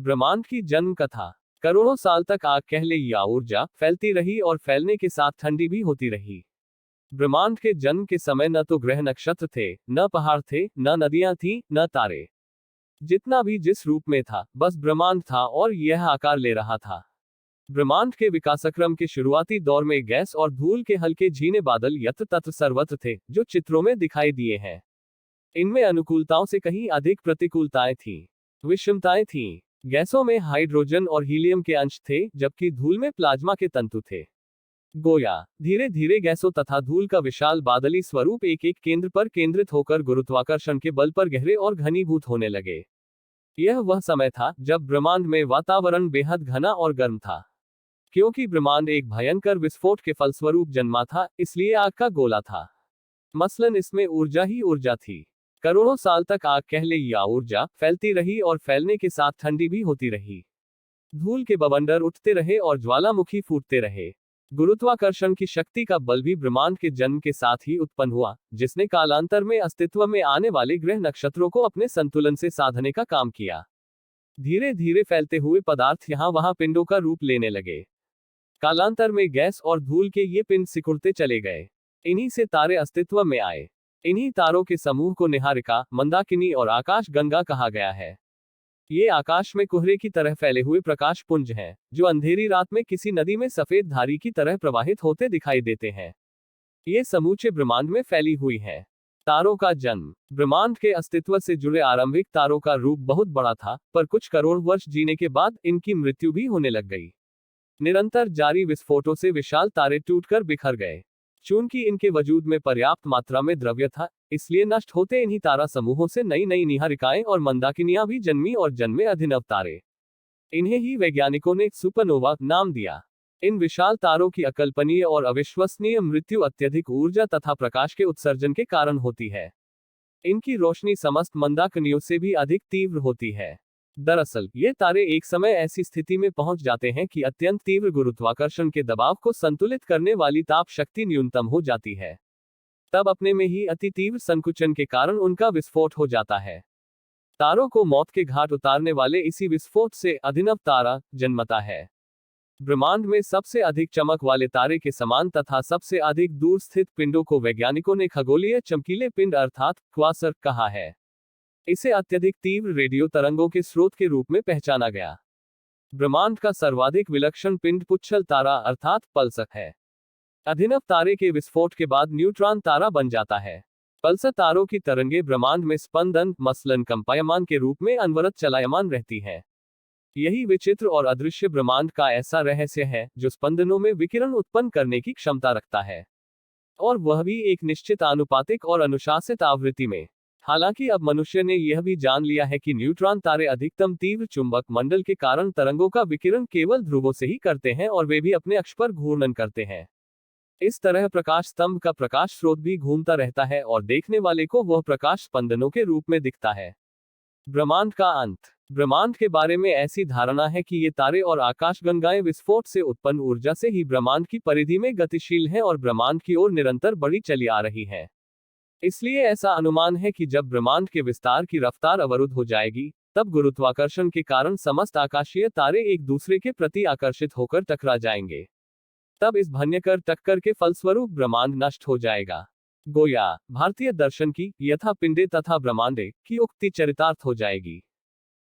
ब्रह्मांड की जन्म कथा। करोड़ों साल तक आग कह ले या ऊर्जा फैलती रही और फैलने के साथ ठंडी भी होती रही। ब्रह्मांड के जन्म के समय न तो ग्रह नक्षत्र थे, न पहाड़ थे, न नदियां थीं, न तारे। जितना भी जिस रूप में था, बस ब्रह्मांड था और यह आकार ले रहा था। ब्रह्मांड के विकासक्रम के शुरुआती दौर में गैस और धूल के हल्के झीने बादल यत्र तत्र सर्वत्र थे, जो चित्रों में दिखाई दिए हैं। इनमें अनुकूलताओं से कहीं अधिक प्रतिकूलताएं थीं, विषमताएं थीं। गैसों में हाइड्रोजन और हीलियम के अंश थे, जबकि धूल में प्लाज्मा के तंतु थे। गोया धीरे धीरे गैसों तथा धूल का विशाल बादली स्वरूप एक एक केंद्र पर केंद्रित होकर गुरुत्वाकर्षण के बल पर गहरे और घनीभूत होने लगे। यह वह समय था जब ब्रह्मांड में वातावरण बेहद घना और गर्म था। क्योंकि ब्रह्मांड एक भयंकर विस्फोट के फलस्वरूप जन्मा था, इसलिए आग का गोला था। मसलन इसमें ऊर्जा ही ऊर्जा थी। करोड़ों साल तक आग कह ले या ऊर्जा फैलती रही और फैलने के साथ ठंडी भी होती रही। धूल के बवंडर उठते रहे और ज्वालामुखी फूटते रहे। गुरुत्वाकर्षण की शक्ति का बल भी ब्रह्मांड के जन्म के साथ ही उत्पन्न हुआ, जिसने कालांतर में अस्तित्व में आने वाले ग्रह नक्षत्रों को अपने संतुलन से साधने का काम किया। धीरे धीरे फैलते हुए पदार्थ यहां वहां पिंडों का रूप लेने लगे। कालांतर में गैस और धूल के ये पिंड सिकुड़ते चले गए। इन्हीं से तारे अस्तित्व में आए। इन्हीं तारों के समूह को निहारिका, मंदाकिनी और आकाश गंगा कहा गया है। ये आकाश में कोहरे की तरह फैले हुए प्रकाश पुंज हैं, जो अंधेरी रात में किसी नदी में सफेद धारी की तरह प्रवाहित होते दिखाई देते हैं। ये समूचे ब्रह्मांड में फैली हुई हैं। तारों का जन्म। ब्रह्मांड के अस्तित्व से जुड़े आरंभिक तारों का रूप बहुत बड़ा था, पर कुछ करोड़ वर्ष जीने के बाद इनकी मृत्यु भी होने लग गई। निरंतर जारी विस्फोटों से विशाल तारे टूटकर बिखर गए। चूंकि इनके वजूद में पर्याप्त मात्रा में द्रव्य था, इसलिए नष्ट होते इन्हीं तारा समूहों से नई नई निहारिकाएं और मंदाकिनियां भी जन्मी और जन्मे अभिनव तारे। इन्हें ही वैज्ञानिकों ने सुपरनोवा नाम दिया। इन विशाल तारों की अकल्पनीय और अविश्वसनीय मृत्यु अत्यधिक ऊर्जा तथा प्रकाश के उत्सर्जन के कारण होती है। इनकी रोशनी समस्त मंदाकिनियों से भी अधिक तीव्र होती है। दरअसल ये तारे एक समय ऐसी स्थिति में पहुंच जाते हैं कि अत्यंत तीव्र गुरुत्वाकर्षण के दबाव को संतुलित करने वाली ताप शक्ति न्यूनतम हो जाती है। तब अपने में ही अति तीव्र संकुचन के कारण उनका विस्फोट हो जाता है। तारों को मौत के घाट उतारने वाले इसी विस्फोट से अभिनव तारा जन्मता है। ब्रह्मांड में सबसे अधिक चमक वाले तारे के समान तथा सबसे अधिक दूर स्थित पिंडों को वैज्ञानिकों ने खगोलीय चमकीले पिंड अर्थात क्वासर कहा है। इसे अत्यधिक तीव्र रेडियो तरंगों के स्रोत के रूप में पहचाना गया। ब्रह्मांड का सर्वाधिक विलक्षण पिंड पुच्छल तारा अर्थात पल्सर है। अभिनव तारे के विस्फोट के बाद न्यूट्रॉन तारा बन जाता है। पल्सर तारों की तरंगे ब्रह्मांड में स्पंदन मसलन कंपायमान के रूप में अनवरत चलायमान रहती हैं। यही विचित्र और अदृश्य ब्रह्मांड का ऐसा रहस्य है, जो स्पंदनों में विकिरण उत्पन्न करने की क्षमता रखता है, और वह भी एक निश्चित आनुपातिक और अनुशासित आवृत्ति में। हालांकि अब मनुष्य ने यह भी जान लिया है कि न्यूट्रॉन तारे अधिकतम तीव्र चुंबक मंडल के कारण तरंगों का विकिरण केवल ध्रुवों से ही करते हैं, और वे भी अपने अक्ष पर घूर्णन करते हैं। इस तरह प्रकाश स्तंभ का प्रकाश स्रोत भी घूमता रहता है और देखने वाले को वह प्रकाश स्पंदनों के रूप में दिखता है। ब्रह्मांड का अंत। ब्रह्मांड के बारे में ऐसी धारणा है कि ये तारे और आकाशगंगाएं विस्फोट से उत्पन्न ऊर्जा से ही ब्रह्मांड की परिधि में गतिशील हैं और ब्रह्मांड की ओर निरंतर बढ़ी चली आ रही हैं। इसलिए ऐसा अनुमान है कि जब ब्रह्मांड के विस्तार की रफ्तार अवरुद्ध हो जाएगी, तब गुरुत्वाकर्षण के कारण समस्त आकाशीय तारे एक दूसरे के प्रति आकर्षित होकर टकरा जाएंगे। तब इस भयंकर टक्कर के फलस्वरूप ब्रह्मांड नष्ट हो जाएगा। गोया भारतीय दर्शन की यथा पिंडे तथा ब्रह्मांडे की उक्ति चरितार्थ हो जाएगी।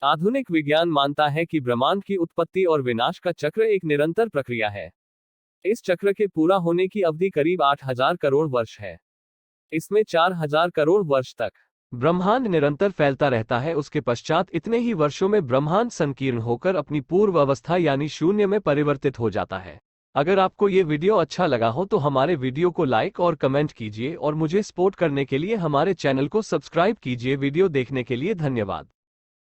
आधुनिक विज्ञान मानता है कि ब्रह्मांड की उत्पत्ति और विनाश का चक्र एक निरंतर प्रक्रिया है। इस चक्र के पूरा होने की अवधि करीब 8000 करोड़ वर्ष है। इसमें 4000 करोड़ वर्ष तक ब्रह्मांड निरंतर फैलता रहता है। उसके पश्चात इतने ही वर्षों में ब्रह्मांड संकीर्ण होकर अपनी पूर्व अवस्था यानी शून्य में परिवर्तित हो जाता है। अगर आपको ये वीडियो अच्छा लगा हो तो हमारे वीडियो को लाइक और कमेंट कीजिए, और मुझे सपोर्ट करने के लिए हमारे चैनल को सब्सक्राइब कीजिए। वीडियो देखने के लिए धन्यवाद।